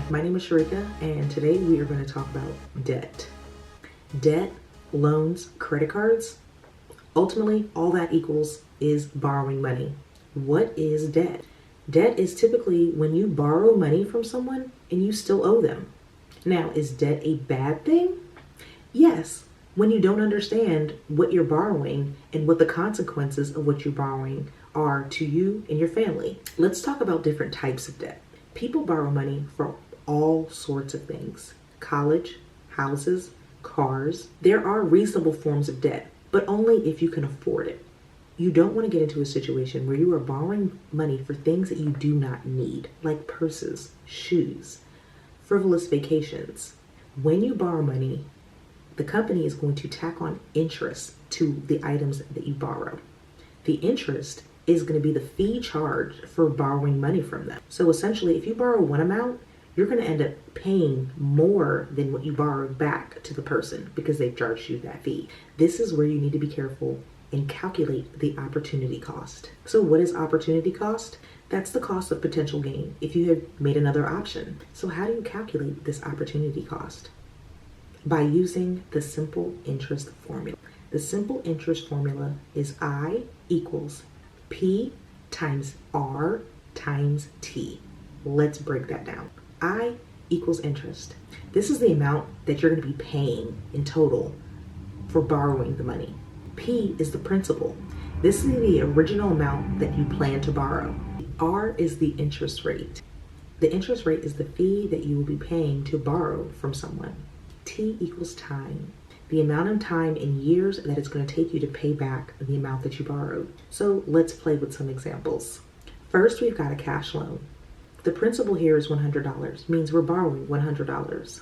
My name is Sharika, and today we are going to talk about debt. Debt, loans, credit cards. Ultimately, all that equals is borrowing money. What is debt? Debt is typically when you borrow money from someone and you still owe them. Now, is debt a bad thing? Yes, when you don't understand what you're borrowing and what the consequences of what you're borrowing are to you and your family. Let's talk about different types of debt. People borrow money for all sorts of things. College, houses, cars. There are reasonable forms of debt, but only if you can afford it. You don't want to get into a situation where you are borrowing money for things that you do not need, like purses, shoes, frivolous vacations. When you borrow money, the company is going to tack on interest to the items that you borrow. The interest is going to be the fee charged for borrowing money from them. So essentially, if you borrow one amount, you're going to end up paying more than what you borrowed back to the person because they've charged you that fee. This is where you need to be careful and calculate the opportunity cost. So what is opportunity cost? That's the cost of potential gain if you have made another option. So how do you calculate this opportunity cost? By using the simple interest formula. The simple interest formula is I equals P times R times T. Let's break that down. I equals interest. This is the amount that you're going to be paying in total for borrowing the money. P is the principal. This is the original amount that you plan to borrow. R is the interest rate. The interest rate is the fee that you will be paying to borrow from someone. T equals time. The amount of time in years that it's going to take you to pay back the amount that you borrowed. So let's play with some examples. First, we've got a cash loan. The principal here is $100, means we're borrowing $100.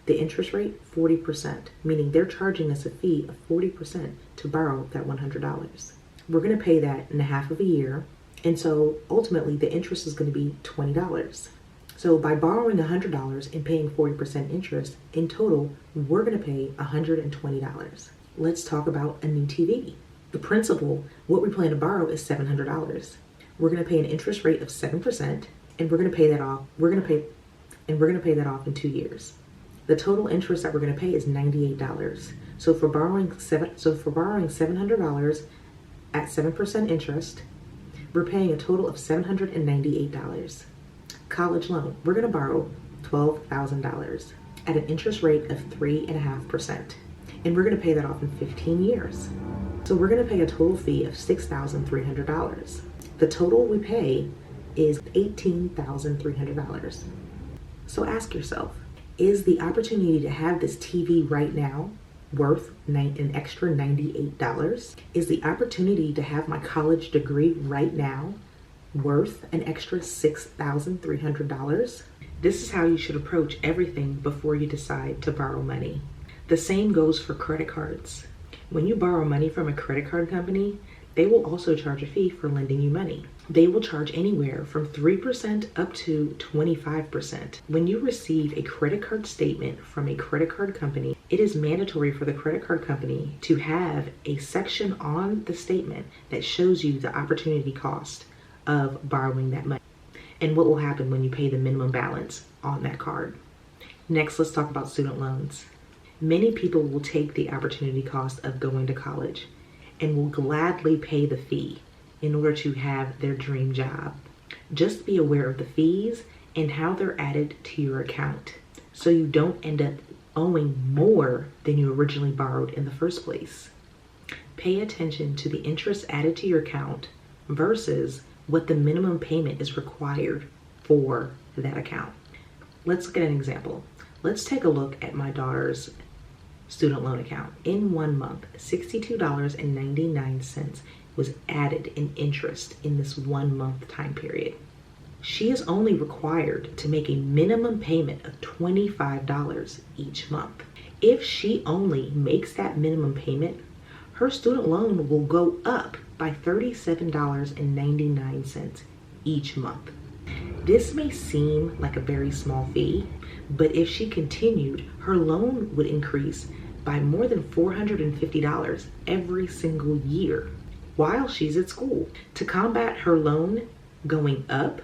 The interest rate, 40%, meaning they're charging us a fee of 40% to borrow that $100. We're going to pay that in half of a year, and so ultimately the interest is going to be $20. So by borrowing $100 and paying 40% interest, in total, we're going to pay $120. Let's talk about a new TV. The principal, what we plan to borrow is $700. We're going to pay an interest rate of 7%, and we're going to pay that off. We're going to pay that off in 2 years. The total interest that we're going to pay is $98. So for borrowing $700 at 7% interest, we're paying a total of $798. College loan, we're going to borrow $12,000 at an interest rate of 3.5%, and we're going to pay that off in 15 years. So we're going to pay a total fee of $6,300. The total we pay is $18,300. So ask yourself, is the opportunity to have this TV right now worth an extra $98? Is the opportunity to have my college degree right now worth an extra $6,300? This is how you should approach everything before you decide to borrow money. The same goes for credit cards. When you borrow money from a credit card company, they will also charge a fee for lending you money. They will charge anywhere from 3% up to 25%. When you receive a credit card statement from a credit card company, it is mandatory for the credit card company to have a section on the statement that shows you the opportunity cost of borrowing that money and what will happen when you pay the minimum balance on that card. Next, let's talk about student loans. Many people will take the opportunity cost of going to college and will gladly pay the fee in order to have their dream job. Just be aware of the fees and how they're added to your account so you don't end up owing more than you originally borrowed in the first place. Pay attention to the interest added to your account versus what the minimum payment is required for that account. Let's get an example. Let's take a look at my daughter's student loan account. In 1 month, $62.99 was added in interest in this 1 month time period. She is only required to make a minimum payment of $25 each month. If she only makes that minimum payment, her student loan will go up by $37.99 each month. This may seem like a very small fee, but if she continued, her loan would increase by more than $450 every single year while she's at school. To combat her loan going up,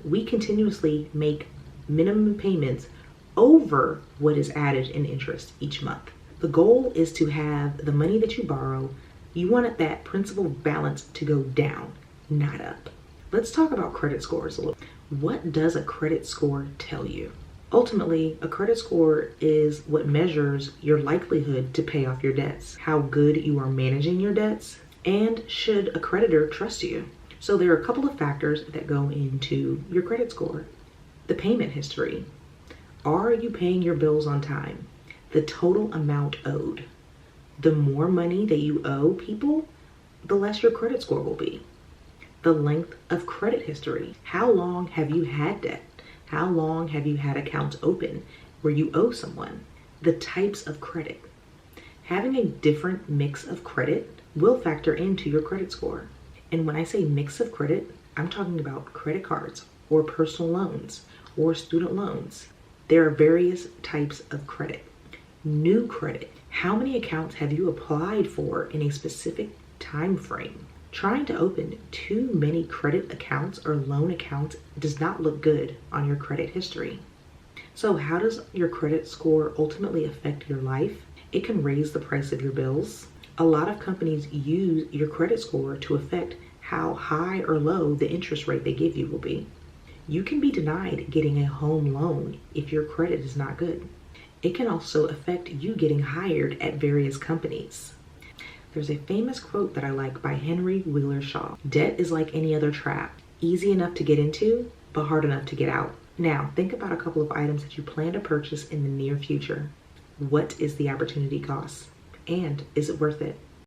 we continuously make minimum payments over what is added in interest each month. The goal is to have the money that you borrow, you want that principal balance to go down, not up. Let's talk about credit scores a little. What does a credit score tell you? Ultimately, a credit score is what measures your likelihood to pay off your debts, how good you are managing your debts, and should a creditor trust you. So there are a couple of factors that go into your credit score. The payment history. Are you paying your bills on time? The total amount owed. The more money that you owe people, the less your credit score will be. The length of credit history. How long have you had debt? How long have you had accounts open where you owe someone? The types of credit. Having a different mix of credit will factor into your credit score. And when I say mix of credit, I'm talking about credit cards or personal loans or student loans. There are various types of credit. New credit. How many accounts have you applied for in a specific time frame? Trying to open too many credit accounts or loan accounts does not look good on your credit history. So how does your credit score ultimately affect your life? It can raise the price of your bills. A lot of companies use your credit score to affect how high or low the interest rate they give you will be. You can be denied getting a home loan if your credit is not good. It can also affect you getting hired at various companies. There's a famous quote that I like by Henry Wheeler Shaw. Debt is like any other trap, easy enough to get into, but hard enough to get out. Now, think about a couple of items that you plan to purchase in the near future. What is the opportunity cost? And is it worth it?